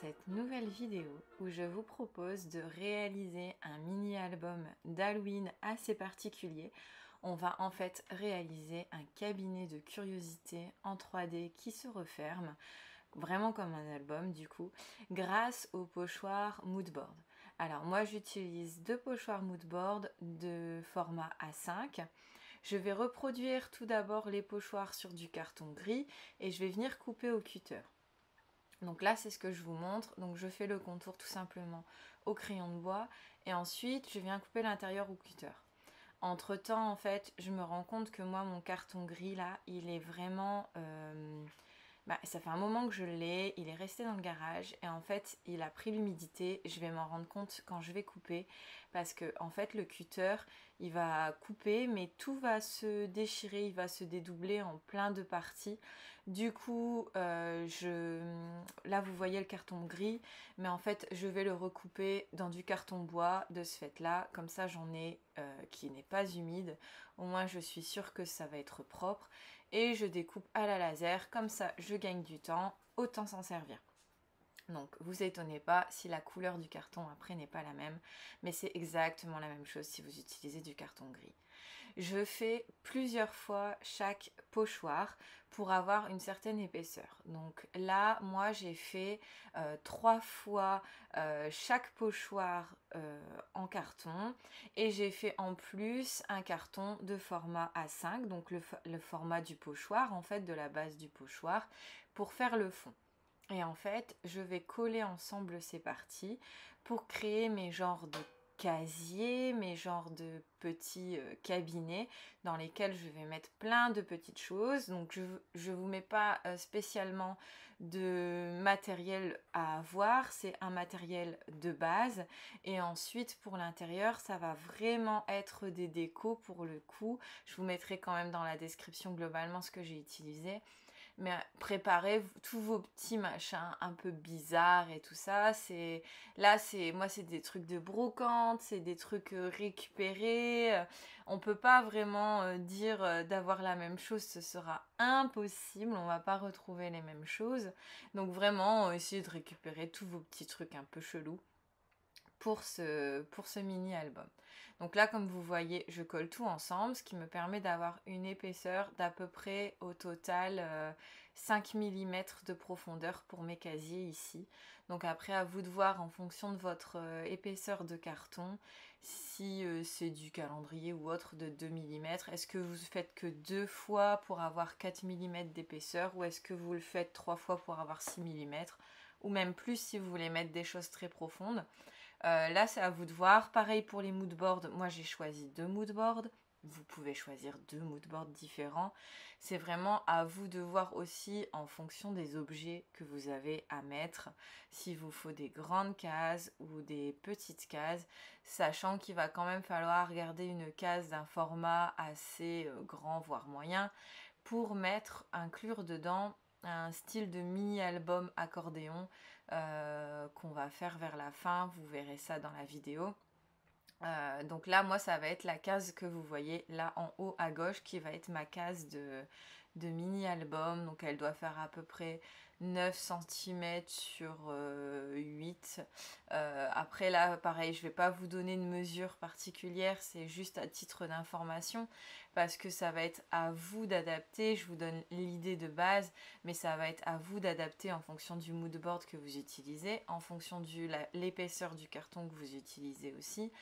cette nouvelle vidéo où je vous propose de réaliser un mini-album d'Halloween assez particulier. On va en fait réaliser un cabinet de curiosités en 3D qui se referme, vraiment comme un album du coup, grâce au pochoir moodboard. Alors moi j'utilise deux pochoirs moodboard de format A5. Je vais reproduire tout d'abord les pochoirs sur du carton gris et je vais venir couper au cutter. Donc là, c'est ce que je vous montre. Donc je fais le contour tout simplement au crayon de bois et ensuite je viens couper l'intérieur au cutter. Entre temps, en fait, je me rends compte que moi, mon carton gris là, il est vraiment... ça fait un moment que je l'ai, il est resté dans le garage et en fait il a pris l'humidité. Je vais m'en rendre compte quand je vais couper parce que en fait le cutter il va couper mais tout va se déchirer, il va se dédoubler en plein de parties. Du coup là vous voyez le carton gris mais en fait je vais le recouper dans du carton bois de ce fait là, comme ça j'en ai qui n'est pas humide, au moins je suis sûre que ça va être propre. Et je découpe à la laser, comme ça je gagne du temps, autant s'en servir. Donc vous étonnez pas si la couleur du carton après n'est pas la même, mais c'est exactement la même chose si vous utilisez du carton gris. Je fais plusieurs fois chaque pochoir pour avoir une certaine épaisseur. Donc là, moi j'ai fait 3 fois chaque pochoir en carton et j'ai fait en plus un carton de format A5, donc le format du pochoir, en fait de la base du pochoir, pour faire le fond. Et en fait, je vais coller ensemble ces parties pour créer mes genres de casiers, mes genres de petits cabinets dans lesquels je vais mettre plein de petites choses. Donc je vous mets pas spécialement de matériel à avoir, c'est un matériel de base. Et ensuite pour l'intérieur, ça va vraiment être des décos pour le coup. Je vous mettrai quand même dans la description globalement ce que j'ai utilisé. Mais préparez tous vos petits machins un peu bizarres et tout ça. Moi c'est des trucs de brocante, c'est des trucs récupérés. On peut pas vraiment dire d'avoir la même chose, ce sera impossible. On va pas retrouver les mêmes choses. Donc vraiment essayez de récupérer tous vos petits trucs un peu chelous pour ce mini album. Donc là comme vous voyez je colle tout ensemble, ce qui me permet d'avoir une épaisseur d'à peu près au total 5 mm de profondeur pour mes casiers ici. Donc après à vous de voir en fonction de votre épaisseur de carton si c'est du calendrier ou autre de 2 mm. Est-ce que vous faites que 2 fois pour avoir 4 mm d'épaisseur ou est-ce que vous le faites 3 fois pour avoir 6 mm ou même plus si vous voulez mettre des choses très profondes. Là, c'est à vous de voir. Pareil pour les moodboards. Moi, j'ai choisi 2 moodboards. Vous pouvez choisir 2 moodboards différents. C'est vraiment à vous de voir aussi en fonction des objets que vous avez à mettre. S'il vous faut des grandes cases ou des petites cases, sachant qu'il va quand même falloir garder une case d'un format assez grand, voire moyen, pour inclure dedans un style de mini-album accordéon qu'on va faire vers la fin, vous verrez ça dans la vidéo. Donc là, moi, ça va être la case que vous voyez là en haut à gauche qui va être ma case de mini-album. Donc elle doit faire à peu près 9 cm sur 8. Après là, pareil, je vais pas vous donner une mesure particulière, c'est juste à titre d'information parce que ça va être à vous d'adapter. Je vous donne l'idée de base, mais ça va être à vous d'adapter en fonction du moodboard que vous utilisez, en fonction de l'épaisseur du carton que vous utilisez aussi.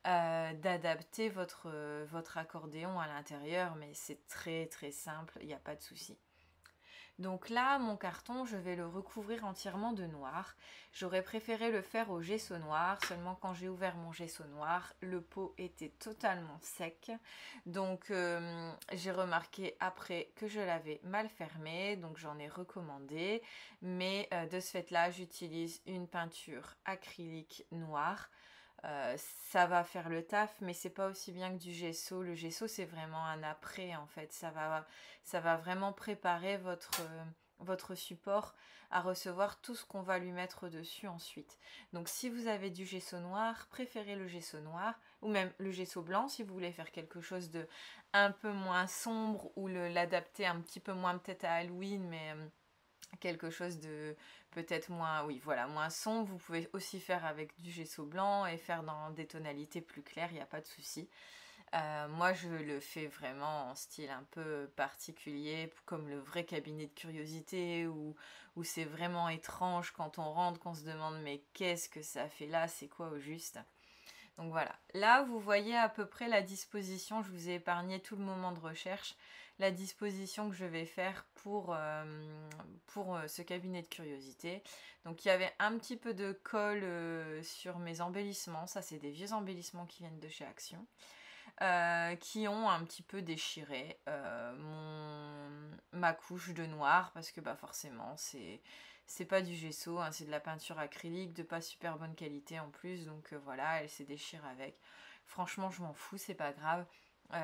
D'adapter votre accordéon à l'intérieur, mais c'est très très simple, il n'y a pas de souci. Donc là, mon carton, je vais le recouvrir entièrement de noir. J'aurais préféré le faire au gesso noir, seulement quand j'ai ouvert mon gesso noir, le pot était totalement sec. Donc j'ai remarqué après que je l'avais mal fermé, donc j'en ai recommandé. Mais de ce fait-là, j'utilise une peinture acrylique noire. Ça va faire le taf, mais c'est pas aussi bien que du gesso. Le gesso, c'est vraiment un après, en fait. Ça va vraiment préparer votre support à recevoir tout ce qu'on va lui mettre dessus ensuite. Donc si vous avez du gesso noir, préférez le gesso noir, ou même le gesso blanc si vous voulez faire quelque chose de un peu moins sombre ou l'adapter un petit peu moins peut-être à Halloween, mais quelque chose de peut-être moins, oui, voilà, moins sombre. Vous pouvez aussi faire avec du gesso blanc et faire dans des tonalités plus claires, il n'y a pas de souci. Moi, je le fais vraiment en style un peu particulier, comme le vrai cabinet de curiosité, où c'est vraiment étrange quand on rentre, qu'on se demande mais qu'est-ce que ça fait là, c'est quoi au juste. Donc voilà, là vous voyez à peu près la disposition, je vous ai épargné tout le moment de recherche, la disposition que je vais faire pour ce cabinet de curiosité. Donc il y avait un petit peu de colle sur mes embellissements, ça c'est des vieux embellissements qui viennent de chez Action. Qui ont un petit peu déchiré ma couche de noir parce que bah forcément c'est pas du gesso, hein, c'est de la peinture acrylique de pas super bonne qualité en plus, donc voilà, elle s'est déchirée avec. Franchement, je m'en fous, c'est pas grave.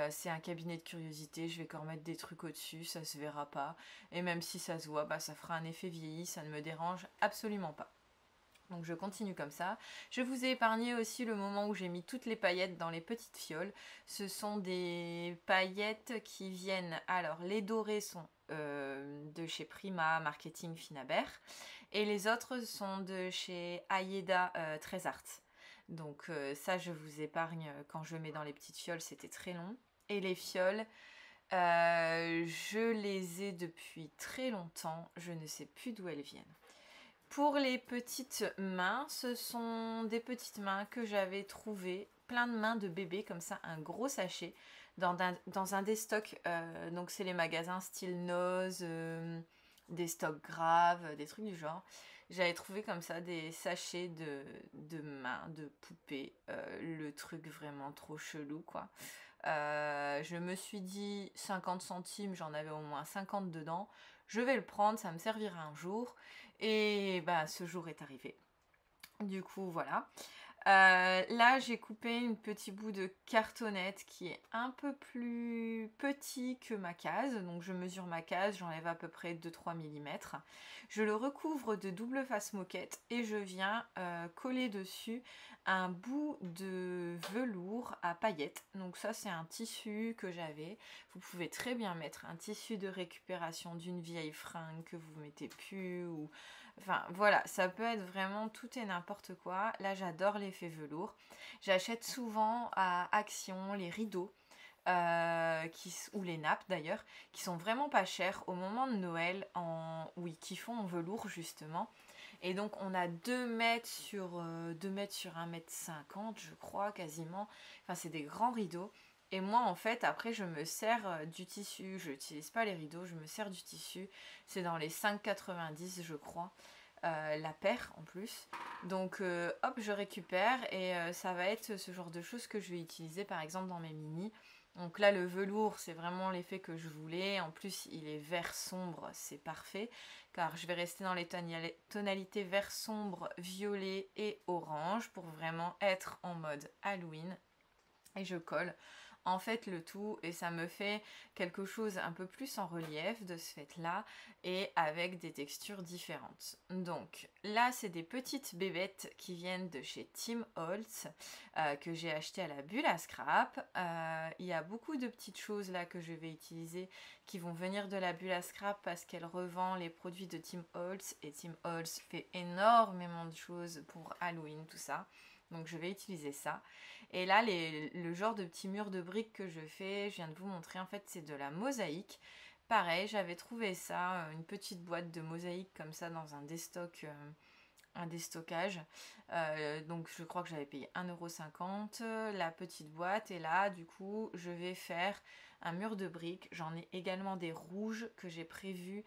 C'est un cabinet de curiosité, je vais quand mettre des trucs au-dessus, ça se verra pas. Et même si ça se voit, bah ça fera un effet vieilli, ça ne me dérange absolument pas. Donc je continue comme ça. Je vous ai épargné aussi le moment où j'ai mis toutes les paillettes dans les petites fioles. Ce sont des paillettes qui viennent... Alors les dorées sont de chez Prima Marketing Finabert. Et les autres sont de chez Ayeda Trésart. Donc ça je vous épargne quand je mets dans les petites fioles, c'était très long. Et les fioles, je les ai depuis très longtemps. Je ne sais plus d'où elles viennent. Pour les petites mains, ce sont des petites mains que j'avais trouvées, plein de mains de bébé, comme ça, un gros sachet, dans un des stocks, donc c'est les magasins style Nose, des stocks graves, des trucs du genre. J'avais trouvé comme ça des sachets de mains, de poupées, le truc vraiment trop chelou quoi. Je me suis dit 50 centimes, j'en avais au moins 50 dedans. Je vais le prendre, ça me servira un jour. Et bah, ce jour est arrivé. Du coup, voilà. Là, j'ai coupé un petit bout de cartonnette qui est un peu plus petit que ma case. Donc, je mesure ma case, j'enlève à peu près 2-3 mm. Je le recouvre de double face moquette et je viens coller dessus un bout de velours à paillettes. Donc, ça, c'est un tissu que j'avais. Vous pouvez très bien mettre un tissu de récupération d'une vieille fringue que vous mettez plus ou... Enfin voilà, ça peut être vraiment tout et n'importe quoi. Là j'adore l'effet velours. J'achète souvent à Action les rideaux ou les nappes d'ailleurs, qui sont vraiment pas chers au moment de Noël, oui, qui font en velours justement. Et donc on a 2 mètres sur 1,50 m je crois quasiment. Enfin c'est des grands rideaux. Et moi en fait après je me sers du tissu, je n'utilise pas les rideaux, je me sers du tissu. C'est dans les 5,90 je crois. La paire en plus. Donc hop je récupère et ça va être ce genre de choses que je vais utiliser par exemple dans mes mini. Donc là le velours c'est vraiment l'effet que je voulais. En plus il est vert sombre, c'est parfait. Car je vais rester dans les tonalités vert sombre, violet et orange pour vraiment être en mode Halloween. Et je colle en fait le tout et ça me fait quelque chose un peu plus en relief de ce fait là et avec des textures différentes. Donc là c'est des petites bébêtes qui viennent de chez Tim Holtz que j'ai acheté à la bulle à scrap. Il y a beaucoup de petites choses là que je vais utiliser qui vont venir de la bulle à scrap parce qu'elle revend les produits de Tim Holtz et Tim Holtz fait énormément de choses pour Halloween tout ça. Donc je vais utiliser ça. Et là, le genre de petit mur de briques que je fais, je viens de vous montrer, en fait, c'est de la mosaïque. Pareil, j'avais trouvé ça, une petite boîte de mosaïque comme ça dans un déstockage. Donc je crois que j'avais payé 1,50 € la petite boîte. Et là, du coup, je vais faire un mur de briques. J'en ai également des rouges que j'ai prévus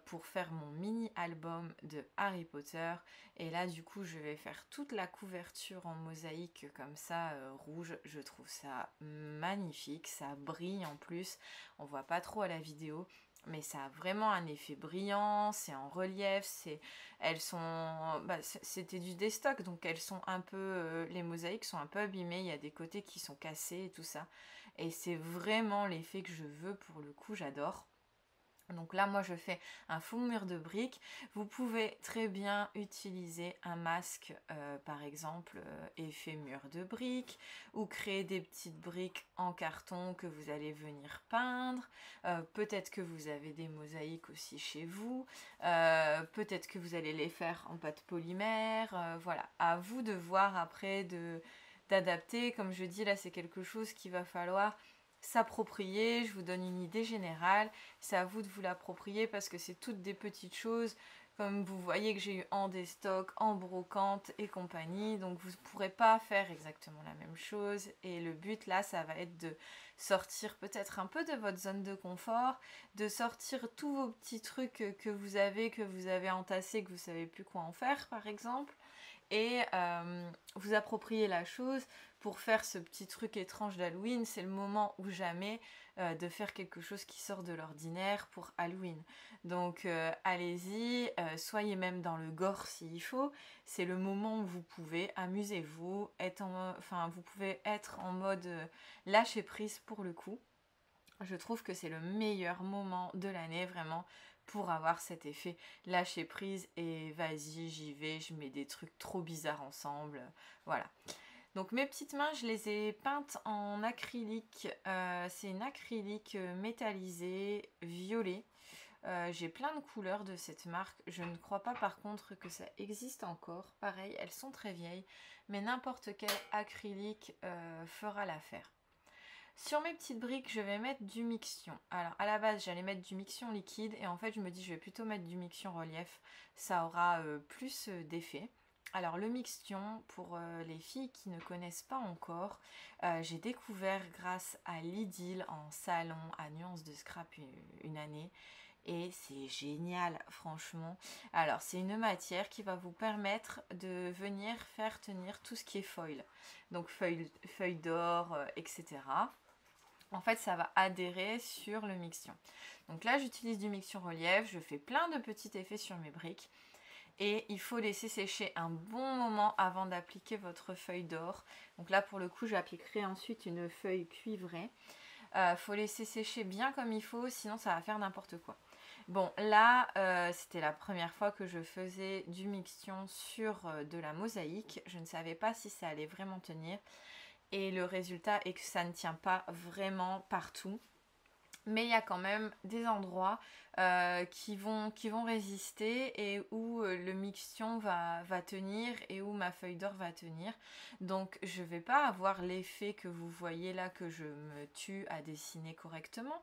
pour faire mon mini album de Harry Potter. Et là du coup je vais faire toute la couverture en mosaïque comme ça rouge. Je trouve ça magnifique, ça brille en plus. On voit pas trop à la vidéo mais ça a vraiment un effet brillant, c'est en relief, c'était du déstock donc elles sont un peu, les mosaïques sont un peu abîmées, il y a des côtés qui sont cassés et tout ça. Et c'est vraiment l'effet que je veux pour le coup, j'adore. Donc là, moi, je fais un faux mur de briques. Vous pouvez très bien utiliser un masque, par exemple, effet mur de briques, ou créer des petites briques en carton que vous allez venir peindre. Peut-être que vous avez des mosaïques aussi chez vous. Peut-être que vous allez les faire en pâte polymère. Voilà, à vous de voir après, d'adapter. Comme je dis, là, c'est quelque chose qu'il va falloir s'approprier. Je vous donne une idée générale, c'est à vous de vous l'approprier parce que c'est toutes des petites choses, comme vous voyez que j'ai eu en déstock, en brocante et compagnie, donc vous ne pourrez pas faire exactement la même chose, et le but là, ça va être de sortir peut-être un peu de votre zone de confort, de sortir tous vos petits trucs que vous avez entassés, que vous savez plus quoi en faire par exemple, et vous approprier la chose pour faire ce petit truc étrange d'Halloween. C'est le moment ou jamais de faire quelque chose qui sort de l'ordinaire pour Halloween. Donc allez-y, soyez même dans le gore s'il faut. C'est le moment où vous pouvez, amusez-vous, vous pouvez être en mode lâcher prise pour le coup. Je trouve que c'est le meilleur moment de l'année vraiment pour avoir cet effet lâcher prise et vas-y, j'y vais, je mets des trucs trop bizarres ensemble. Voilà. Donc mes petites mains, je les ai peintes en acrylique. C'est une acrylique métallisée, violet. J'ai plein de couleurs de cette marque. Je ne crois pas par contre que ça existe encore. Pareil, elles sont très vieilles, mais n'importe quel acrylique fera l'affaire. Sur mes petites briques, je vais mettre du mixion. Alors à la base, j'allais mettre du mixion liquide et en fait, je me dis je vais plutôt mettre du mixion relief. Ça aura plus d'effet. Alors le mixion, pour les filles qui ne connaissent pas encore, j'ai découvert grâce à Lidl en salon à Nuance de Scrap une année. Et c'est génial, franchement. Alors, c'est une matière qui va vous permettre de venir faire tenir tout ce qui est foil. Donc, feuilles d'or, etc. En fait, ça va adhérer sur le mixion. Donc là, j'utilise du mixion relief. Je fais plein de petits effets sur mes briques. Et il faut laisser sécher un bon moment avant d'appliquer votre feuille d'or. Donc là, pour le coup, j'appliquerai ensuite une feuille cuivrée. Faut laisser sécher bien comme il faut, sinon ça va faire n'importe quoi. Bon, là, c'était la première fois que je faisais du mixion sur de la mosaïque. Je ne savais pas si ça allait vraiment tenir. Et le résultat est que ça ne tient pas vraiment partout. Mais il y a quand même des endroits qui vont résister et où le mixion va tenir et où ma feuille d'or va tenir. Donc je ne vais pas avoir l'effet que vous voyez là, que je me tue à dessiner correctement.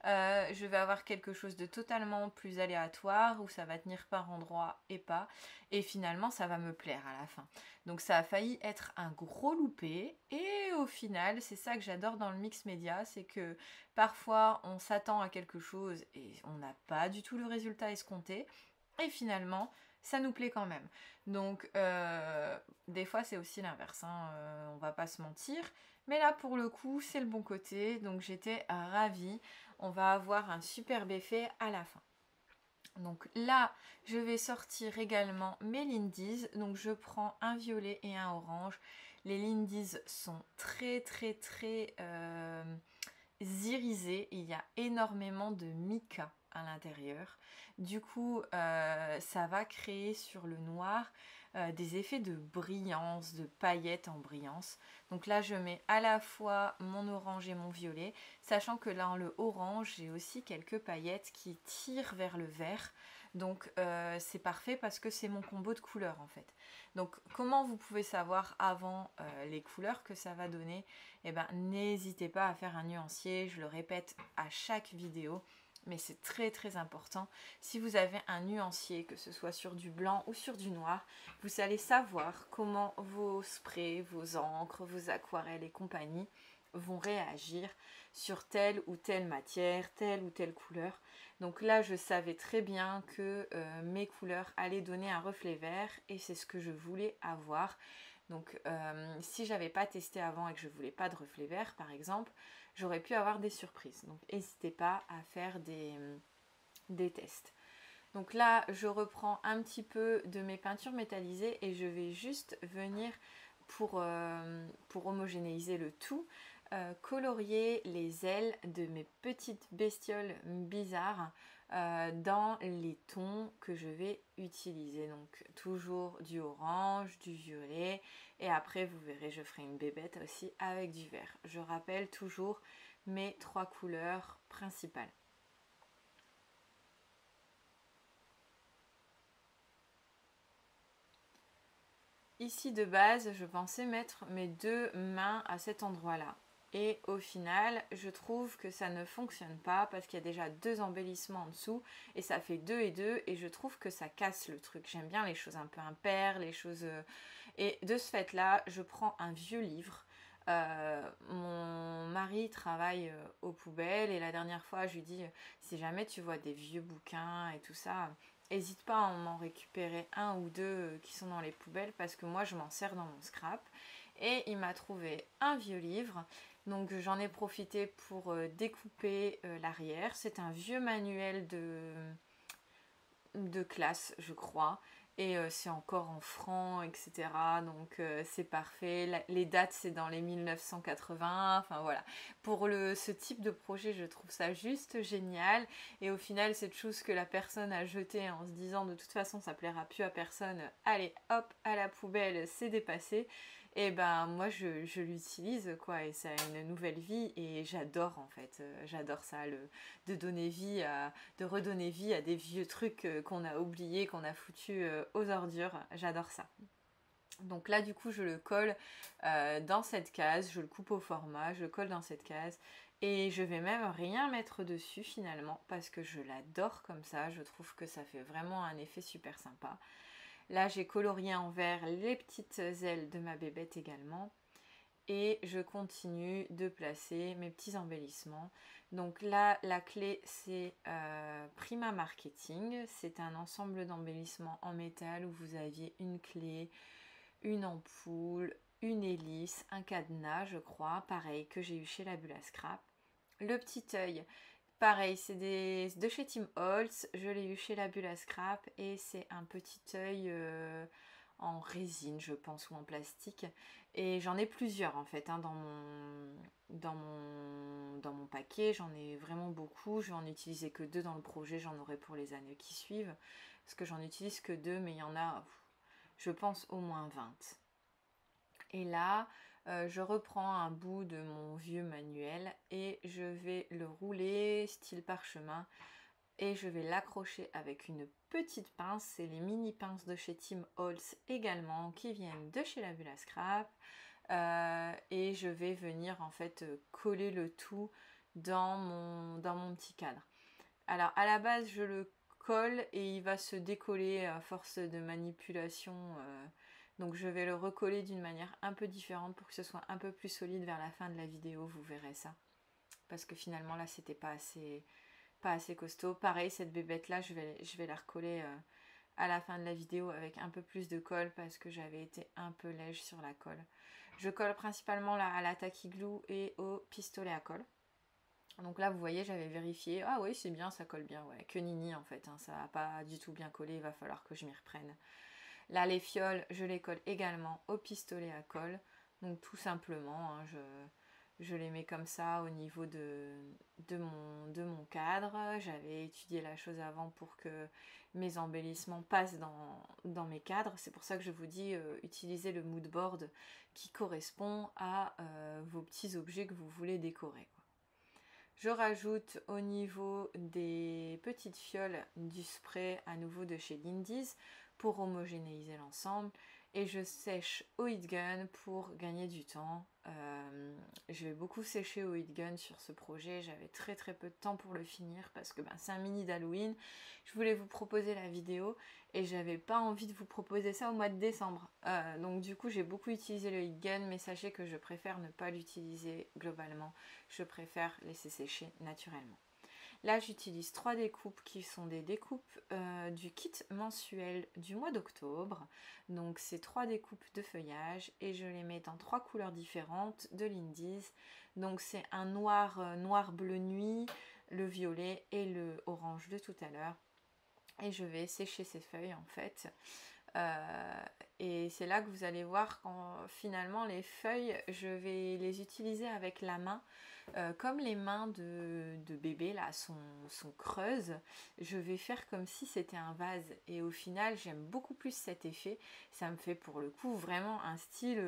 Je vais avoir quelque chose de totalement plus aléatoire où ça va tenir par endroits et pas. Et finalement, ça va me plaire à la fin. Donc ça a failli être un gros loupé. Et au final, c'est ça que j'adore dans le mix média, c'est que parfois on s'attend à quelque chose et on n'a pas du tout le résultat escompté. Et finalement, ça nous plaît quand même. Donc des fois c'est aussi l'inverse, hein, on va pas se mentir. Mais là pour le coup c'est le bon côté, donc j'étais ravie. On va avoir un superbe effet à la fin. Donc là, je vais sortir également mes Lindies. Donc je prends un violet et un orange. Les Lindies sont très très très irisés. Il y a énormément de mica à l'intérieur. Du coup, ça va créer sur le noir des effets de brillance, de paillettes en brillance. Donc là, je mets à la fois mon orange et mon violet, sachant que là, en le orange, j'ai aussi quelques paillettes qui tirent vers le vert. Donc c'est parfait parce que c'est mon combo de couleurs en fait. Donc comment vous pouvez savoir avant les couleurs que ça va donner? Eh ben n'hésitez pas à faire un nuancier, je le répète à chaque vidéo. Mais c'est très très important. Si vous avez un nuancier, que ce soit sur du blanc ou sur du noir, vous allez savoir comment vos sprays, vos encres, vos aquarelles et compagnie vont réagir sur telle ou telle matière, telle ou telle couleur. Donc là, je savais très bien que mes couleurs allaient donner un reflet vert et c'est ce que je voulais avoir. Donc si j'avais pas testé avant et que je voulais pas de reflet vert par exemple, j'aurais pu avoir des surprises. Donc n'hésitez pas à faire des tests. Donc là, je reprends un petit peu de mes peintures métallisées et je vais juste venir pour homogénéiser le tout, colorier les ailes de mes petites bestioles bizarres dans les tons que je vais utiliser. Donc toujours du orange, du violet, et après vous verrez, je ferai une bébête aussi avec du vert. Je rappelle toujours mes 3 couleurs principales. Ici de base, je pensais mettre mes 2 mains à cet endroit-là. Et au final, je trouve que ça ne fonctionne pas parce qu'il y a déjà 2 embellissements en dessous et ça fait 2 et 2 et je trouve que ça casse le truc. J'aime bien les choses un peu impaires, les choses... Et de ce fait-là, je prends un vieux livre. Mon mari travaille aux poubelles et la dernière fois, je lui dis, si jamais tu vois des vieux bouquins et tout ça, n'hésite pas à m'en récupérer 1 ou 2 qui sont dans les poubelles parce que moi je m'en sers dans mon scrap. Et il m'a trouvé un vieux livre, donc j'en ai profité pour découper l'arrière. C'est un vieux manuel de classe, je crois. Et c'est encore en francs, etc. Donc c'est parfait. Les dates, c'est dans les 1980. Enfin voilà. Pour ce type de projet, je trouve ça juste génial. Et au final, cette chose que la personne a jetée en se disant de toute façon, ça plaira plus à personne. Allez, hop, à la poubelle, c'est dépassé. Et ben moi, je l'utilise quoi. Et ça a une nouvelle vie. Et j'adore en fait. J'adore ça, de donner vie de redonner vie à des vieux trucs qu'on a oubliés, qu'on a foutus aux ordures. J'adore ça. Donc là du coup je le colle dans cette case, je le coupe au format, je le colle dans cette case et je vais même rien mettre dessus finalement parce que je l'adore comme ça, je trouve que ça fait vraiment un effet super sympa. Là j'ai colorié en vert les petites ailes de ma bébête également. Et je continue de placer mes petits embellissements. Donc là, la clé, c'est Prima Marketing. C'est un ensemble d'embellissements en métal où vous aviez une clé, une ampoule, une hélice, un cadenas, je crois, pareil, que j'ai eu chez la Bulle à Scrap. Le petit œil, pareil, c'est de chez Tim Holtz. Je l'ai eu chez la Bulle à Scrap et c'est un petit œil... en résine je pense ou en plastique et j'en ai plusieurs en fait hein, dans mon paquet, j'en ai vraiment beaucoup, je vais en utiliser que 2 dans le projet, j'en aurai pour les années qui suivent parce que j'en utilise que 2 mais il y en a je pense au moins 20. Et là je reprends un bout de mon vieux manuel et je vais le rouler style parchemin et je vais l'accrocher avec une petite pince, c'est les mini pinces de chez Tim Holtz également qui viennent de chez la Bulle à Scrap et je vais venir en fait coller le tout dans mon petit cadre. Alors à la base je le colle et il va se décoller à force de manipulation donc je vais le recoller d'une manière un peu différente pour que ce soit un peu plus solide vers la fin de la vidéo, vous verrez ça parce que finalement là c'était pas assez costaud. Pareil, cette bébête là, je vais la recoller à la fin de la vidéo avec un peu plus de colle parce que j'avais été un peu lège sur la colle. Je colle principalement à la tacky glue et au pistolet à colle. Donc là, vous voyez, j'avais vérifié. Ah oui, c'est bien, ça colle bien. Ouais, que nini en fait, hein, ça n'a pas du tout bien collé. Il va falloir que je m'y reprenne. Là, les fioles, je les colle également au pistolet à colle. Donc tout simplement, hein, je les mets comme ça au niveau de mon cadre. J'avais étudié la chose avant pour que mes embellissements passent dans mes cadres. C'est pour ça que je vous dis, utilisez le mood board qui correspond à vos petits objets que vous voulez décorer. Je rajoute au niveau des petites fioles du spray à nouveau de chez Lindy's pour homogénéiser l'ensemble et je sèche au heat gun pour gagner du temps. Je vais beaucoup sécher au heat gun sur ce projet, j'avais très peu de temps pour le finir parce que c'est un mini d'Halloween. Je voulais vous proposer la vidéo et j'avais pas envie de vous proposer ça au mois de décembre. Donc du coup j'ai beaucoup utilisé le heat gun mais sachez que je préfère ne pas l'utiliser globalement. Je préfère laisser sécher naturellement. Là j'utilise 3 découpes qui sont des découpes du kit mensuel du mois d'octobre. Donc c'est 3 découpes de feuillage et je les mets dans 3 couleurs différentes de Lindy's. Donc c'est un noir bleu nuit, le violet et le orange de tout à l'heure. Et je vais sécher ces feuilles en fait Et c'est là que vous allez voir quand finalement les feuilles, je vais les utiliser avec la main. Comme les mains de bébé là sont creuses, je vais faire comme si c'était un vase. Et au final, j'aime beaucoup plus cet effet. Ça me fait pour le coup vraiment un style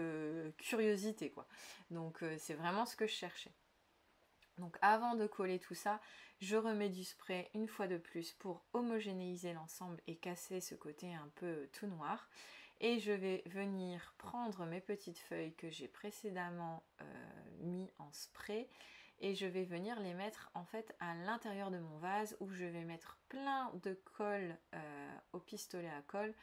curiosité quoi. Donc c'est vraiment ce que je cherchais. Donc avant de coller tout ça, je remets du spray une fois de plus pour homogénéiser l'ensemble et casser ce côté un peu tout noir. Et je vais venir prendre mes petites feuilles que j'ai précédemment mis en spray et je vais venir les mettre en fait à l'intérieur de mon vase où je vais mettre plein de colle au pistolet à colle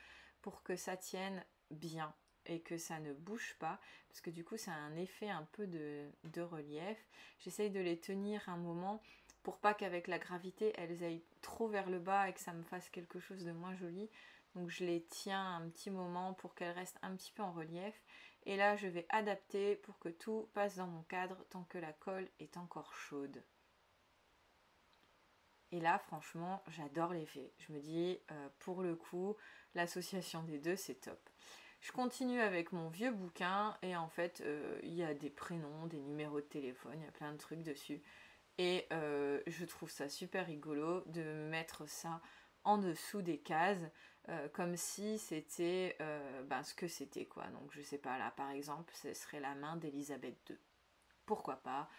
pour que ça tienne bien et que ça ne bouge pas parce que du coup ça a un effet un peu de relief. J'essaye de les tenir un moment pour pas qu'avec la gravité elles aillent trop vers le bas et que ça me fasse quelque chose de moins joli. Donc je les tiens un petit moment pour qu'elles restent un petit peu en relief. Et là je vais adapter pour que tout passe dans mon cadre tant que la colle est encore chaude. Et là franchement j'adore l'effet. Je me dis pour le coup l'association des deux c'est top. Je continue avec mon vieux bouquin et en fait il y a des prénoms, des numéros de téléphone, il y a plein de trucs dessus. Et je trouve ça super rigolo de mettre ça en dessous des cases comme si c'était ce que c'était quoi. Donc je sais pas là par exemple ce serait la main d'Elisabeth II. Pourquoi pas.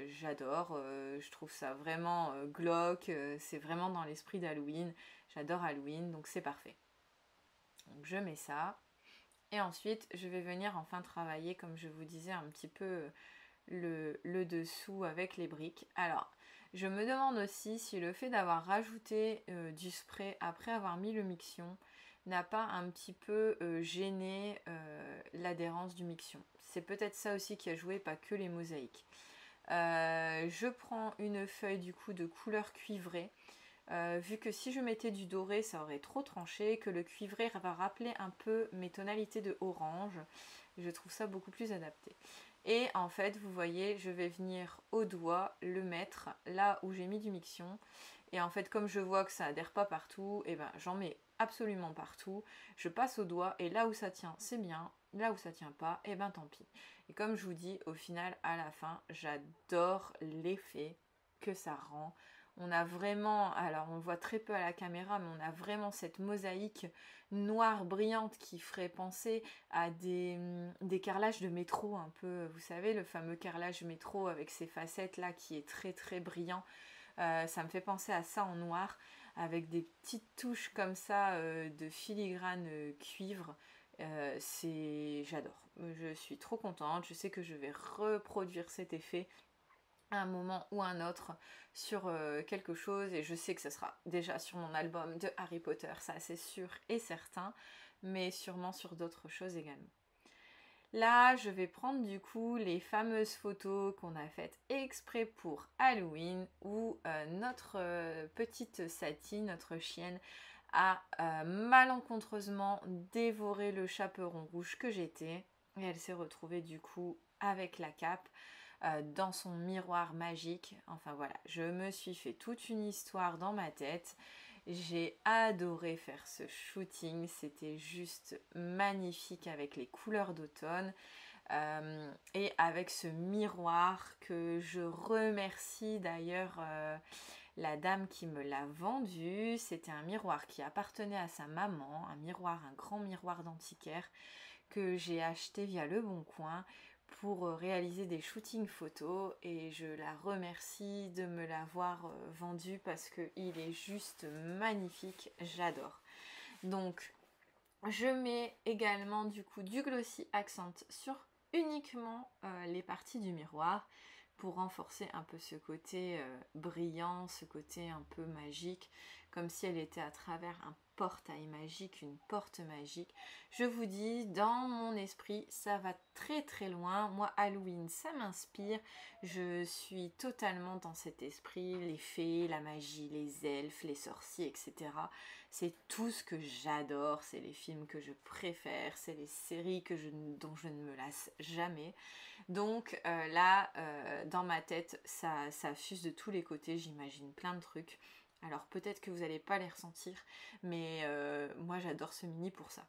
J'adore, je trouve ça vraiment glauque, c'est vraiment dans l'esprit d'Halloween. J'adore Halloween donc c'est parfait. Donc je mets ça et ensuite je vais venir enfin travailler comme je vous disais un petit peu le dessous avec les briques. Alors, je me demande aussi si le fait d'avoir rajouté du spray après avoir mis le mixion n'a pas un petit peu gêné l'adhérence du mixion. C'est peut-être ça aussi qui a joué, pas que les mosaïques. Je prends une feuille du coup de couleur cuivrée. Vu que si je mettais du doré ça aurait trop tranché, que le cuivré va rappeler un peu mes tonalités de orange, je trouve ça beaucoup plus adapté. Et en fait vous voyez je vais venir au doigt le mettre là où j'ai mis du mixion et en fait comme je vois que ça adhère pas partout, et ben j'en mets absolument partout, je passe au doigt et là où ça tient c'est bien, là où ça tient pas et ben tant pis. Et comme je vous dis au final à la fin j'adore l'effet que ça rend. On a vraiment, alors on le voit très peu à la caméra, mais on a vraiment cette mosaïque noire brillante qui ferait penser à des carrelages de métro un peu, vous savez, le fameux carrelage métro avec ces facettes là qui est très très brillant. Ça me fait penser à ça en noir avec des petites touches comme ça de filigrane cuivre. J'adore, je suis trop contente, je sais que je vais reproduire cet effet à un moment ou un autre sur quelque chose et je sais que ce sera déjà sur mon album de Harry Potter, ça c'est sûr et certain, mais sûrement sur d'autres choses également. Là, je vais prendre du coup les fameuses photos qu'on a faites exprès pour Halloween où notre petite Satie, notre chienne, a malencontreusement dévoré le chaperon rouge que j'étais et elle s'est retrouvée du coup avec la cape dans son miroir magique. Enfin voilà, je me suis fait toute une histoire dans ma tête. J'ai adoré faire ce shooting, c'était juste magnifique avec les couleurs d'automne et avec ce miroir que je remercie d'ailleurs la dame qui me l'a vendu. C'était un miroir qui appartenait à sa maman, un grand miroir d'antiquaire que j'ai acheté via Le Bon Coin pour réaliser des shootings photos et je la remercie de me l'avoir vendu parce qu'il est juste magnifique, j'adore. Donc je mets également du coup du glossy accent sur uniquement les parties du miroir pour renforcer un peu ce côté brillant, ce côté un peu magique, comme si elle était à travers un portail magique, une porte magique. Je vous dis, dans mon esprit, ça va très très loin. Moi, Halloween, ça m'inspire. Je suis totalement dans cet esprit, les fées, la magie, les elfes, les sorciers, etc. C'est tout ce que j'adore, c'est les films que je préfère, c'est les séries dont je ne me lasse jamais. Donc là, dans ma tête, ça fuse de tous les côtés, j'imagine plein de trucs. Alors peut-être que vous n'allez pas les ressentir, mais moi j'adore ce mini pour ça.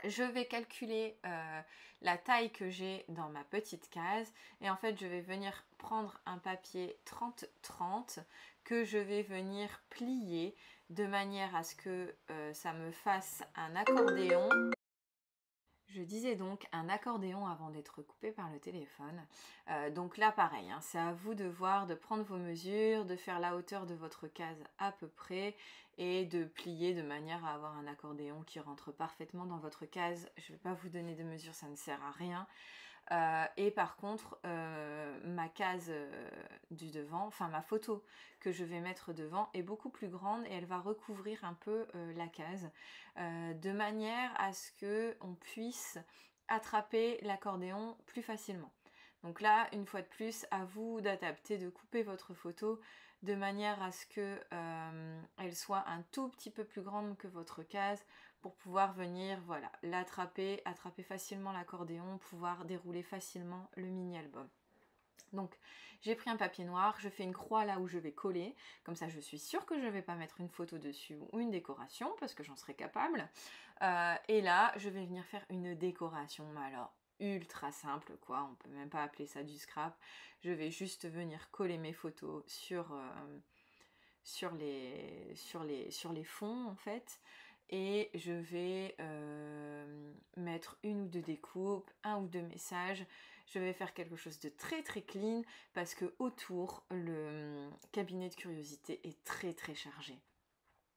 Je vais calculer la taille que j'ai dans ma petite case et en fait je vais venir prendre un papier 30-30 que je vais venir plier de manière à ce que ça me fasse un accordéon. Je disais donc un accordéon avant d'être coupé par le téléphone. Donc là pareil, hein, c'est à vous de voir, de prendre vos mesures, de faire la hauteur de votre case à peu près et de plier de manière à avoir un accordéon qui rentre parfaitement dans votre case. Je ne vais pas vous donner de mesures, ça ne sert à rien. Et par contre, ma case du devant, enfin ma photo que je vais mettre devant est beaucoup plus grande et elle va recouvrir un peu la case de manière à ce qu'on puisse attraper l'accordéon plus facilement. Donc là, une fois de plus, à vous d'adapter, de couper votre photo de manière à ce que elle soit un tout petit peu plus grande que votre case pour pouvoir venir, voilà, l'attraper, attraper facilement l'accordéon, pouvoir dérouler facilement le mini-album. Donc j'ai pris un papier noir, je fais une croix là où je vais coller, comme ça je suis sûre que je ne vais pas mettre une photo dessus ou une décoration parce que j'en serai capable. Et là je vais venir faire une décoration, alors ultra simple quoi, on peut même pas appeler ça du scrap. Je vais juste venir coller mes photos sur les fonds en fait. Et je vais mettre une ou deux découpes, un ou deux messages. Je vais faire quelque chose de très très clean parce que autour, le cabinet de curiosité est très très chargé.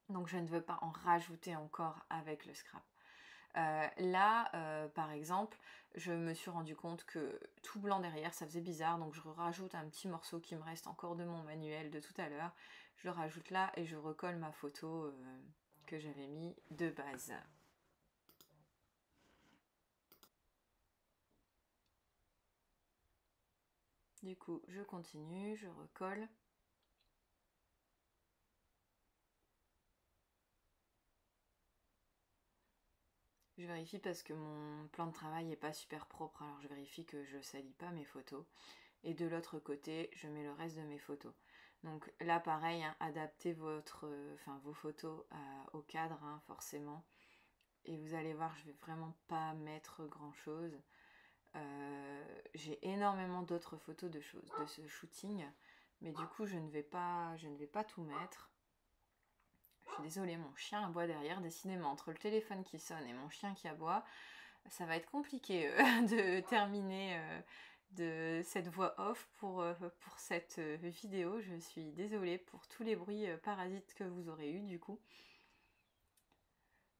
Donc je ne veux pas en rajouter encore avec le scrap. Là, par exemple, je me suis rendu compte que tout blanc derrière, ça faisait bizarre. Donc je rajoute un petit morceau qui me reste encore de mon manuel de tout à l'heure. Je le rajoute là et je recolle ma photo que j'avais mis de base. Du coup, je continue, je recolle. Je vérifie parce que mon plan de travail n'est pas super propre, alors je vérifie que je ne salis pas mes photos. Et de l'autre côté, je mets le reste de mes photos. Donc là, pareil, hein, adaptez vos photos au cadre, hein, forcément. Et vous allez voir, je vais vraiment pas mettre grand chose. J'ai énormément d'autres photos de ce shooting, mais du coup je ne vais pas tout mettre. Je suis désolée, mon chien aboie derrière. Décidément, entre le téléphone qui sonne et mon chien qui aboie, ça va être compliqué de terminer de cette voix off pour cette vidéo. Je suis désolée pour tous les bruits parasites que vous aurez eu du coup.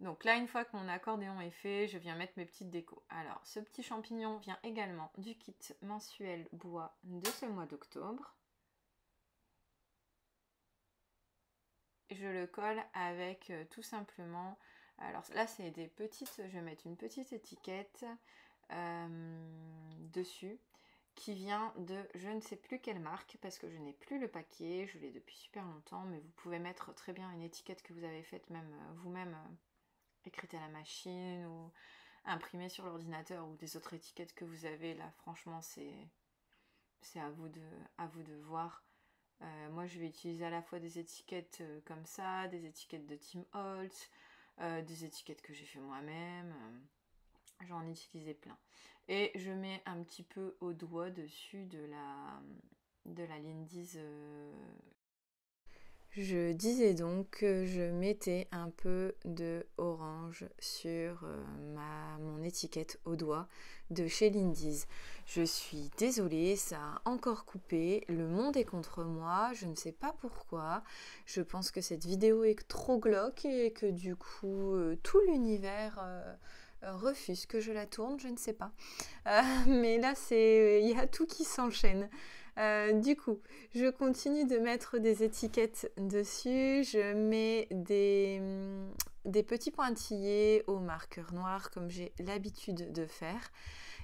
Donc là, une fois que mon accordéon est fait, je viens mettre mes petites décos. Alors, ce petit champignon vient également du kit mensuel bois de ce mois d'octobre. Je le colle avec tout simplement... Alors là, c'est des petites... Je vais mettre une petite étiquette dessus qui vient de je ne sais plus quelle marque parce que je n'ai plus le paquet, je l'ai depuis super longtemps, mais vous pouvez mettre très bien une étiquette que vous avez faite même vous-même écrite à la machine ou imprimée sur l'ordinateur ou des autres étiquettes que vous avez. Là franchement c'est à vous de voir. Moi je vais utiliser à la fois des étiquettes comme ça, des étiquettes de Tim Holtz, des étiquettes que j'ai fait moi-même. J'en ai utilisé plein. Et je mets un petit peu au doigt dessus de la Lindy's. Je disais donc que je mettais un peu de orange sur mon étiquette au doigt de chez Lindy's. Je suis désolée, ça a encore coupé. Le monde est contre moi, je ne sais pas pourquoi. Je pense que cette vidéo est trop glauque et que du coup tout l'univers refuse que je la tourne, je ne sais pas. Mais là, il y a tout qui s'enchaîne. Du coup, je continue de mettre des étiquettes dessus. Je mets des petits pointillés au marqueur noir comme j'ai l'habitude de faire.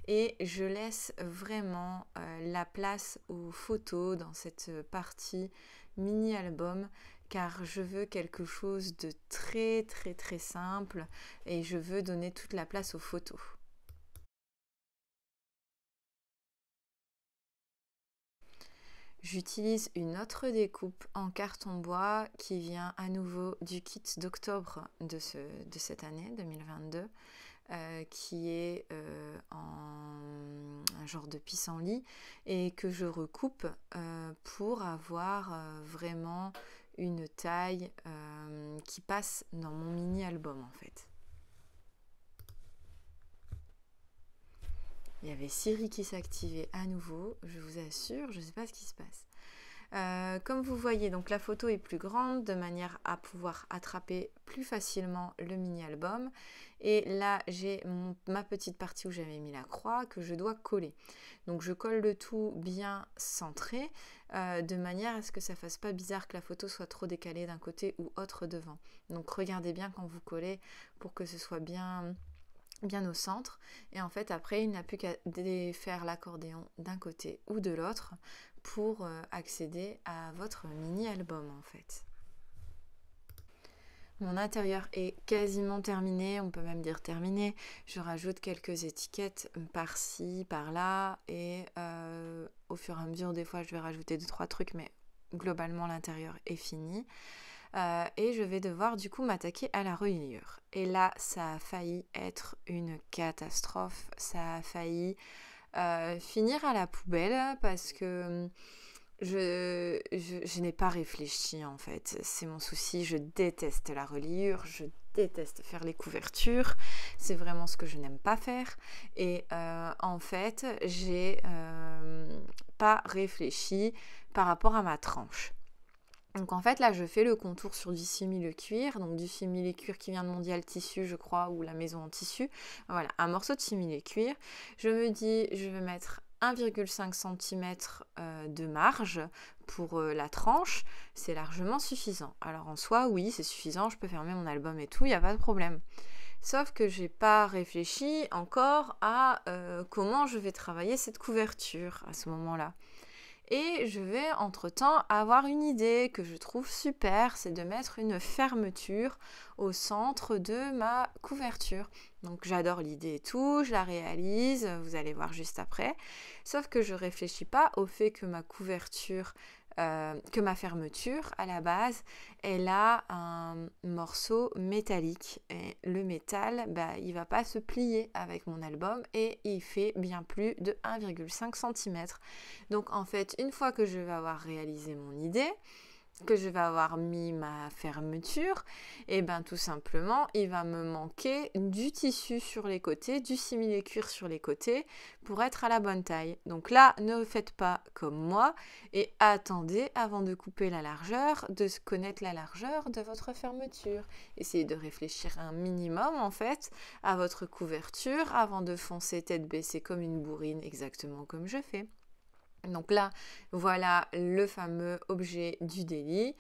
Et je laisse vraiment la place aux photos dans cette partie mini-album car je veux quelque chose de très très très simple et je veux donner toute la place aux photos. J'utilise une autre découpe en carton bois qui vient à nouveau du kit d'octobre de cette année 2022, qui est en un genre de pissenlit et que je recoupe pour avoir vraiment une taille qui passe dans mon mini album en fait. Il y avait Siri qui s'activait à nouveau, je vous assure, je ne sais pas ce qui se passe. Comme vous voyez, donc la photo est plus grande de manière à pouvoir attraper plus facilement le mini-album. Et là, j'ai ma petite partie où j'avais mis la croix que je dois coller. Donc je colle le tout bien centré, de manière à ce que ça ne fasse pas bizarre que la photo soit trop décalée d'un côté ou autre devant. Donc regardez bien quand vous collez pour que ce soit bien au centre, et en fait après il n'a plus qu'à défaire l'accordéon d'un côté ou de l'autre pour accéder à votre mini album en fait. Mon intérieur est quasiment terminé, on peut même dire terminé. Je rajoute quelques étiquettes par-ci, par-là, et au fur et à mesure des fois je vais rajouter 2-3 trucs, mais globalement l'intérieur est fini. Et je vais devoir du coup m'attaquer à la reliure. Et là, ça a failli être une catastrophe. Ça a failli finir à la poubelle parce que je n'ai pas réfléchi en fait. C'est mon souci. Je déteste la reliure. Je déteste faire les couvertures. C'est vraiment ce que je n'aime pas faire. Et en fait, j'ai pas réfléchi par rapport à ma tranche. Donc en fait là je fais le contour sur du simili-cuir, donc du simili-cuir qui vient de Mondial Tissu je crois, ou la maison en tissu. Voilà, un morceau de simili-cuir. Je me dis je vais mettre 1,5 cm de marge pour la tranche, c'est largement suffisant. Alors en soi oui c'est suffisant, je peux fermer mon album et tout, il n'y a pas de problème. Sauf que j'ai pas réfléchi encore à comment je vais travailler cette couverture à ce moment-là. Et je vais entre-temps avoir une idée que je trouve super, c'est de mettre une fermeture au centre de ma couverture. Donc j'adore l'idée et tout, je la réalise, vous allez voir juste après. Sauf que je ne réfléchis pas au fait que ma couverture, que ma fermeture à la base, elle a un morceau métallique. Et le métal, il ne va pas se plier avec mon album et il fait bien plus de 1,5 cm. Donc en fait, une fois que je vais avoir réalisé mon idée, que je vais avoir mis ma fermeture, et tout simplement, il va me manquer du tissu sur les côtés, du simili-cuir sur les côtés pour être à la bonne taille. Donc là, ne faites pas comme moi et attendez avant de couper la largeur, de connaître la largeur de votre fermeture. Essayez de réfléchir un minimum en fait à votre couverture avant de foncer tête baissée comme une bourrine, exactement comme je fais. Donc là, voilà le fameux objet du délit.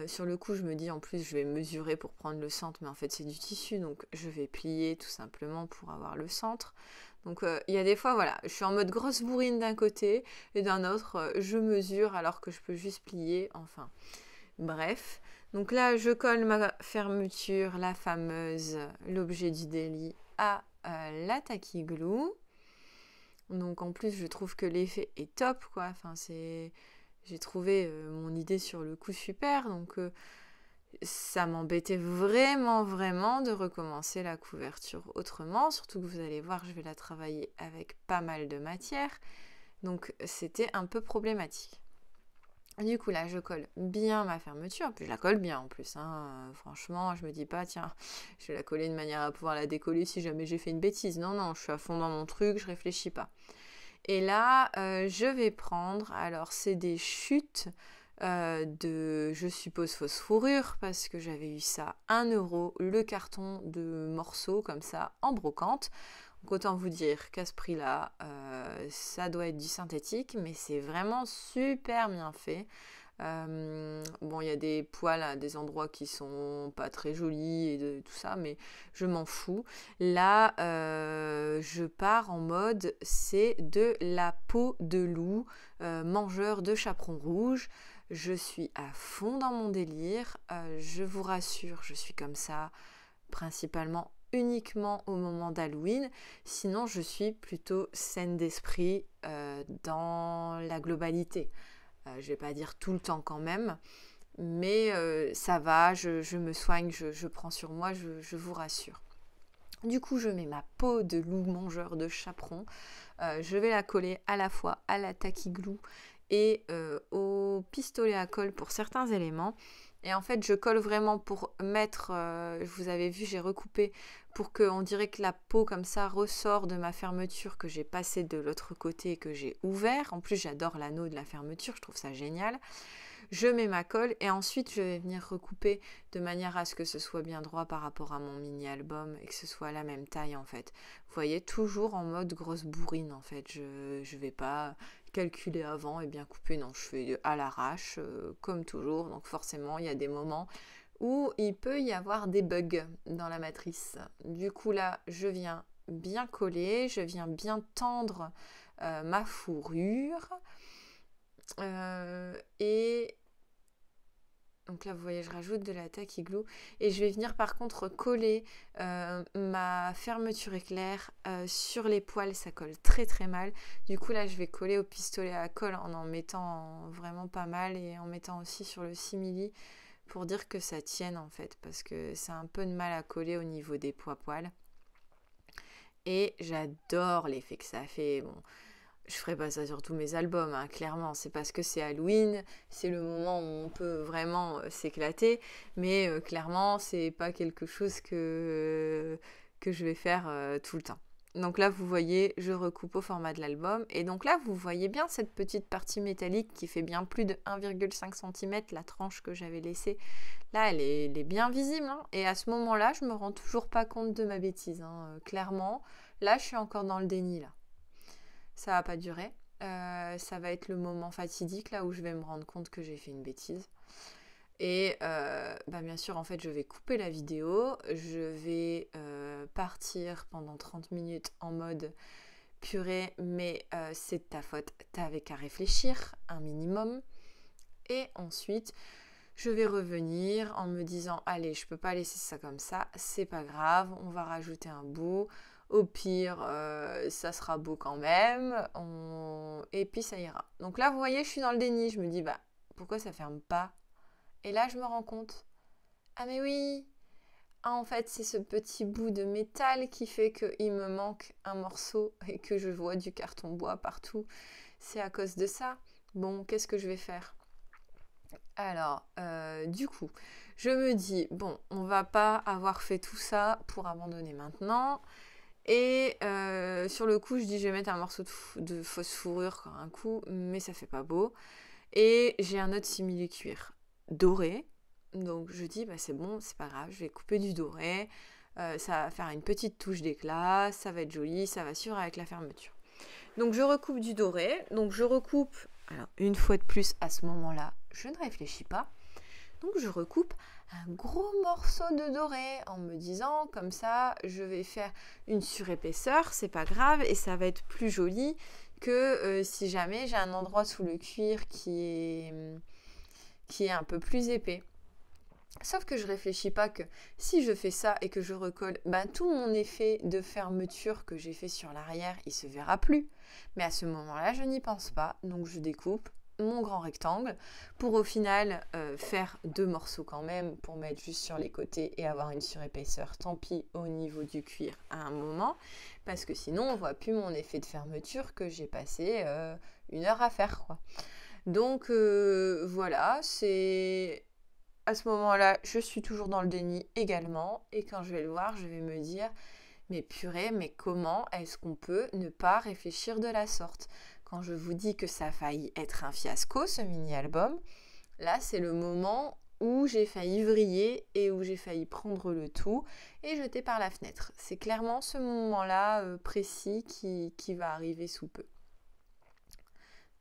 Sur le coup, je me dis en plus, je vais mesurer pour prendre le centre, mais en fait, c'est du tissu, donc je vais plier tout simplement pour avoir le centre. Donc il y a des fois, voilà, je suis en mode grosse bourrine d'un côté, et d'un autre, je mesure alors que je peux juste plier, enfin. Bref, donc là, je colle ma fermeture, la fameuse, l'objet du délit, à la tacky glue. Donc en plus je trouve que l'effet est top quoi, enfin j'ai trouvé mon idée sur le coup super, donc ça m'embêtait vraiment de recommencer la couverture autrement, surtout que vous allez voir je vais la travailler avec pas mal de matière, donc c'était un peu problématique. Du coup là je colle bien ma fermeture, puis je la colle bien en plus, hein. Franchement je me dis pas tiens je vais la coller de manière à pouvoir la décoller si jamais j'ai fait une bêtise, non je suis à fond dans mon truc, je réfléchis pas. Et là je vais prendre, alors c'est des chutes de je suppose fausse fourrure parce que j'avais eu ça 1 € le carton de morceaux comme ça en brocante. Donc autant vous dire qu'à ce prix-là, ça doit être du synthétique, mais c'est vraiment super bien fait. Bon, il y a des poils à des endroits qui sont pas très jolis et tout ça, mais je m'en fous. Là, je pars en mode, c'est de la peau de loup, mangeur de chaperon rouge. Je suis à fond dans mon délire. Je vous rassure, je suis comme ça principalement uniquement au moment d'Halloween, sinon je suis plutôt saine d'esprit dans la globalité. Je vais pas dire tout le temps quand même, mais ça va, je me soigne, je prends sur moi, je vous rassure. Du coup, je mets ma peau de loup mangeur de chaperon. Je vais la coller à la fois à la taquiglou et au pistolet à colle pour certains éléments. Et en fait, je colle vraiment pour mettre, vous avez vu, j'ai recoupé pour qu'on dirait que la peau comme ça ressort de ma fermeture que j'ai passée de l'autre côté et que j'ai ouvert. En plus, j'adore l'anneau de la fermeture, je trouve ça génial. Je mets ma colle et ensuite je vais venir recouper de manière à ce que ce soit bien droit par rapport à mon mini-album et que ce soit la même taille en fait. Vous voyez, toujours en mode grosse bourrine en fait. Je vais pas calculer avant et bien couper, non, je fais à l'arrache comme toujours. Donc forcément, il y a des moments où il peut y avoir des bugs dans la matrice. Du coup là, je viens bien coller, je viens bien tendre ma fourrure. Et donc là vous voyez je rajoute de la taquiglou et je vais venir par contre coller ma fermeture éclair sur les poils, ça colle très très mal. Du coup là je vais coller au pistolet à colle en mettant vraiment pas mal et en mettant aussi sur le simili pour dire que ça tienne en fait, parce que c'est un peu de mal à coller au niveau des poils. Et j'adore l'effet que ça fait. Bon, je ferai pas ça sur tous mes albums, hein, clairement. C'est parce que c'est Halloween, c'est le moment où on peut vraiment s'éclater, mais clairement, c'est pas quelque chose que je vais faire tout le temps. Donc là, vous voyez, je recoupe au format de l'album. Et donc là, vous voyez bien cette petite partie métallique qui fait bien plus de 1,5 cm, la tranche que j'avais laissée. Là, elle est bien visible. Hein. Et à ce moment-là, je me rends toujours pas compte de ma bêtise. Hein. Clairement, là, je suis encore dans le déni, là. Ça va pas durer. Ça va être le moment fatidique là où je vais me rendre compte que j'ai fait une bêtise. Et bien sûr, en fait, je vais couper la vidéo. Je vais partir pendant 30 minutes en mode purée, mais c'est de ta faute. T'avais qu'à réfléchir un minimum. Et ensuite, je vais revenir en me disant allez, je peux pas laisser ça comme ça, c'est pas grave, on va rajouter un bout. Au pire, ça sera beau quand même. Et puis ça ira. Donc là, vous voyez, je suis dans le déni. Je me dis, pourquoi ça ferme pas? Et là, je me rends compte. Ah mais oui. Ah, en fait, c'est ce petit bout de métal qui fait qu'il me manque un morceau et que je vois du carton bois partout. C'est à cause de ça. Bon, qu'est-ce que je vais faire? Alors, du coup, je me dis, bon, on va pas avoir fait tout ça pour abandonner maintenant. Et sur le coup, je dis, je vais mettre un morceau de fausse fourrure quand un coup, mais ça fait pas beau. Et j'ai un autre simili-cuir doré. Donc je dis, c'est bon, c'est pas grave, je vais couper du doré. Ça va faire une petite touche d'éclat, ça va être joli, ça va suivre avec la fermeture. Donc je recoupe du doré. Donc je recoupe, alors une fois de plus à ce moment-là, je ne réfléchis pas. Donc je recoupe un gros morceau de doré en me disant comme ça je vais faire une surépaisseur, c'est pas grave et ça va être plus joli que si jamais j'ai un endroit sous le cuir qui est un peu plus épais. Sauf que je réfléchis pas que si je fais ça et que je recolle, tout mon effet de fermeture que j'ai fait sur l'arrière, il se verra plus. Mais à ce moment-là, je n'y pense pas, donc je découpe mon grand rectangle pour au final faire 2 morceaux quand même pour mettre juste sur les côtés et avoir une surépaisseur, tant pis au niveau du cuir à un moment, parce que sinon on voit plus mon effet de fermeture que j'ai passé 1 heure à faire quoi. Donc voilà, c'est à ce moment-là, je suis toujours dans le déni également. Et quand je vais le voir, je vais me dire, mais purée, mais comment est-ce qu'on peut ne pas réfléchir de la sorte? Quand je vous dis que ça a failli être un fiasco, ce mini-album, là, c'est le moment où j'ai failli vriller et où j'ai failli prendre le tout et jeter par la fenêtre. C'est clairement ce moment-là précis qui va arriver sous peu.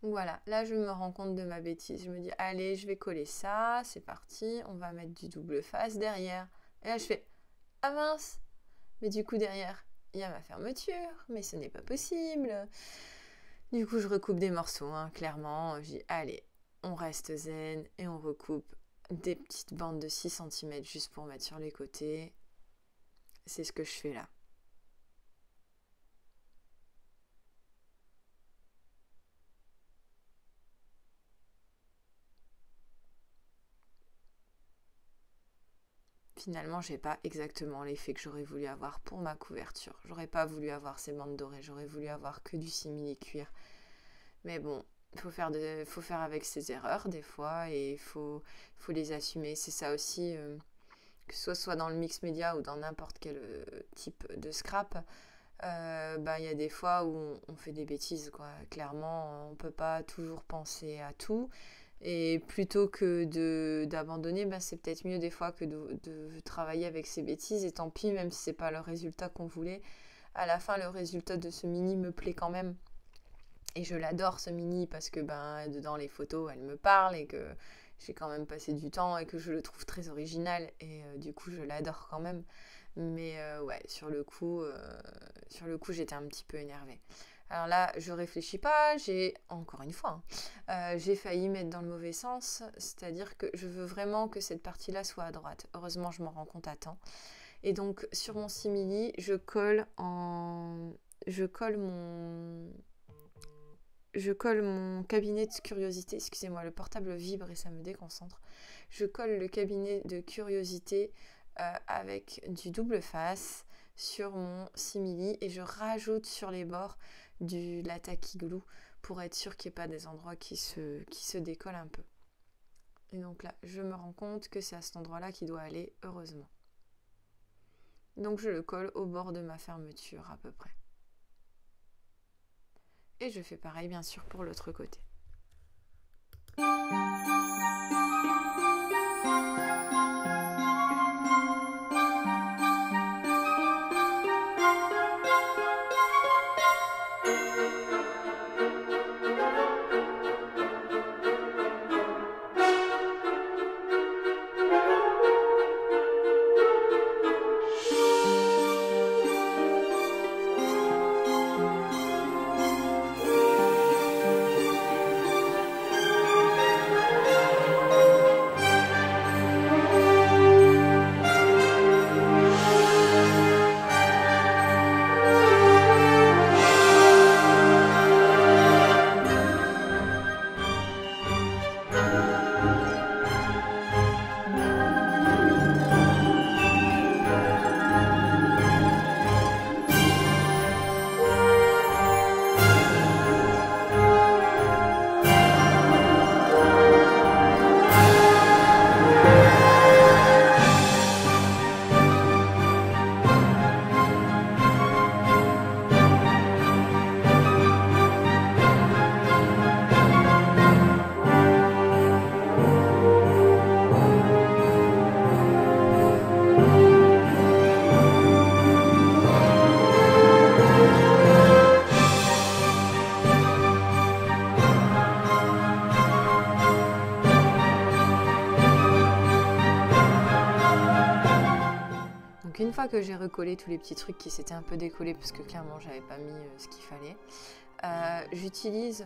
Voilà, là je me rends compte de ma bêtise. Je me dis, allez, je vais coller ça, c'est parti, on va mettre du double face derrière. Et là je fais, ah mince, mais du coup derrière, il y a ma fermeture, mais ce n'est pas possible. Du coup je recoupe des morceaux, clairement. Je dis, allez, on reste zen et on recoupe des petites bandes de 6 cm juste pour mettre sur les côtés. C'est ce que je fais là. finalement, j'ai pas exactement l'effet que j'aurais voulu avoir pour ma couverture. J'aurais pas voulu avoir ces bandes dorées, j'aurais voulu avoir que du simili-cuir. Mais bon, faut faire avec ses erreurs des fois et faut les assumer. C'est ça aussi, que ce soit dans le mix média ou dans n'importe quel type de scrap. Il y a des fois où on fait des bêtises, quoi. Clairement, on peut pas toujours penser à tout. Et plutôt que d'abandonner, c'est peut-être mieux des fois que de travailler avec ces bêtises. Et tant pis, même si c'est pas le résultat qu'on voulait. À la fin, le résultat de ce mini me plaît quand même. Et je l'adore ce mini parce que dedans les photos, elles me parlent et que j'ai quand même passé du temps et que je le trouve très original. Et du coup, je l'adore quand même. Mais ouais, sur le coup, j'étais un petit peu énervée. Alors là, je réfléchis pas, encore une fois, j'ai failli mettre dans le mauvais sens, c'est-à-dire que je veux vraiment que cette partie-là soit à droite. Heureusement, je m'en rends compte à temps. Et donc, sur mon simili, je colle mon cabinet de curiosité. Excusez-moi, le portable vibre et ça me déconcentre. Je colle le cabinet de curiosité avec du double face sur mon simili et je rajoute sur les bords du Lataki Glue pour être sûr qu'il n'y ait pas des endroits qui se décollent un peu. Et donc là, je me rends compte que c'est à cet endroit-là qu'il doit aller, heureusement. Donc je le colle au bord de ma fermeture à peu près. Et je fais pareil bien sûr pour l'autre côté. Une fois que j'ai recollé tous les petits trucs qui s'étaient un peu décollés parce que clairement j'avais pas mis ce qu'il fallait, j'utilise,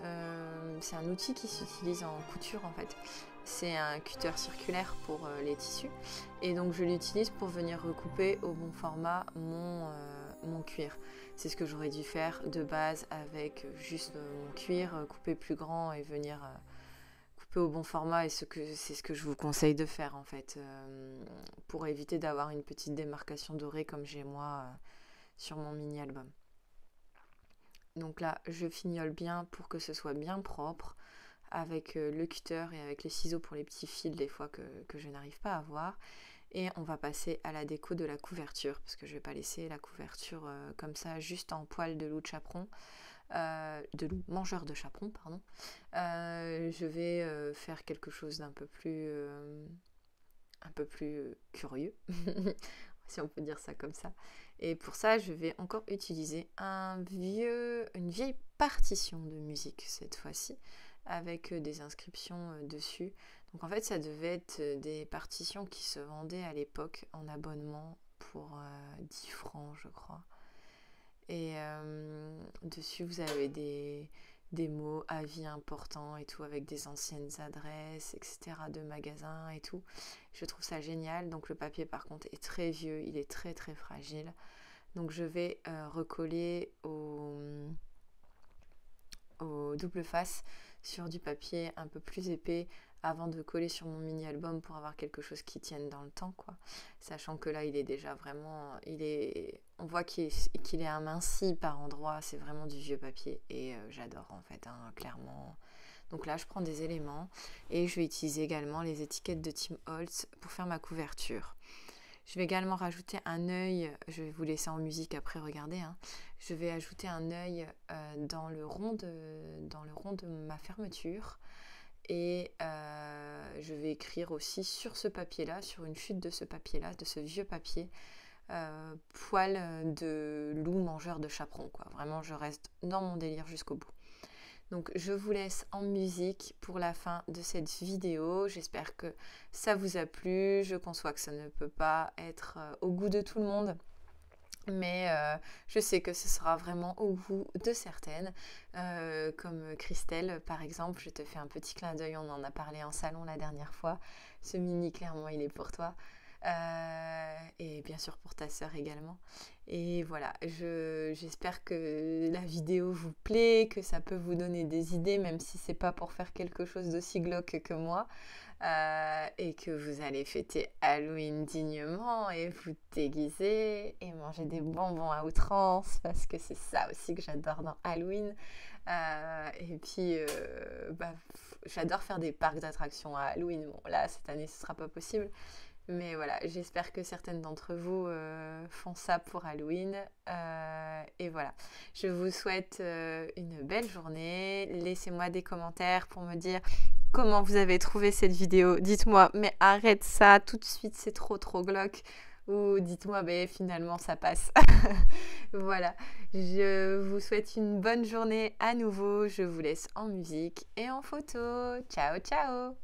c'est un outil qui s'utilise en couture en fait, c'est un cutter circulaire pour les tissus et donc je l'utilise pour venir recouper au bon format mon cuir. C'est ce que j'aurais dû faire de base avec juste mon cuir, couper plus grand et venir au bon format et c'est ce que je vous conseille de faire en fait pour éviter d'avoir une petite démarcation dorée comme j'ai moi sur mon mini album. Donc là je fignole bien pour que ce soit bien propre avec le cutter et avec les ciseaux pour les petits fils des fois que je n'arrive pas à voir et on va passer à la déco de la couverture parce que je vais pas laisser la couverture comme ça juste en poil de loup de chaperon. Mangeur de chaperon, pardon. Je vais faire quelque chose d'un peu plus curieux, si on peut dire ça comme ça. Et pour ça, je vais encore utiliser une vieille partition de musique cette fois-ci, avec des inscriptions dessus. Donc en fait, ça devait être des partitions qui se vendaient à l'époque en abonnement pour 10 francs, je crois. Et dessus, vous avez des mots, avis importants et tout, avec des anciennes adresses, etc., de magasins et tout. Je trouve ça génial. Donc le papier, par contre, est très vieux, il est très très fragile. Donc je vais recoller au double face sur du papier un peu plus épais avant de coller sur mon mini-album pour avoir quelque chose qui tienne dans le temps, quoi. Sachant que là, il est déjà vraiment... on voit qu'il est aminci par endroits, c'est vraiment du vieux papier. Et j'adore, en fait, hein, clairement. Donc là, je prends des éléments et je vais utiliser également les étiquettes de Tim Holtz pour faire ma couverture. Je vais également rajouter un œil, je vais vous laisser en musique après regarder, hein. Je vais ajouter un œil dans le rond de ma fermeture. Et je vais écrire aussi sur ce papier-là, sur une chute de ce papier-là, de ce vieux papier, poil de loup mangeur de chaperon, quoi. Vraiment, je reste dans mon délire jusqu'au bout. Donc je vous laisse en musique pour la fin de cette vidéo. J'espère que ça vous a plu. Je conçois que ça ne peut pas être au goût de tout le monde. Mais je sais que ce sera vraiment au goût de certaines. Comme Christelle par exemple, je te fais un petit clin d'œil, on en a parlé en salon la dernière fois. Ce mini, clairement, il est pour toi. Et bien sûr pour ta sœur également. Et voilà, j'espère que la vidéo vous plaît, que ça peut vous donner des idées, même si c'est pas pour faire quelque chose d'aussi glauque que moi. Et que vous allez fêter Halloween dignement et vous déguiser et manger des bonbons à outrance, parce que c'est ça aussi que j'adore dans Halloween. Et puis j'adore faire des parcs d'attractions à Halloween. Bon là cette année ce sera pas possible, mais voilà, j'espère que certaines d'entre vous font ça pour Halloween. Et voilà, je vous souhaite une belle journée. Laissez-moi des commentaires pour me dire comment vous avez trouvé cette vidéo. Dites-moi, mais arrête ça tout de suite, c'est trop glauque. Ou dites-moi, finalement ça passe. Voilà, je vous souhaite une bonne journée à nouveau. Je vous laisse en musique et en photo. Ciao, ciao!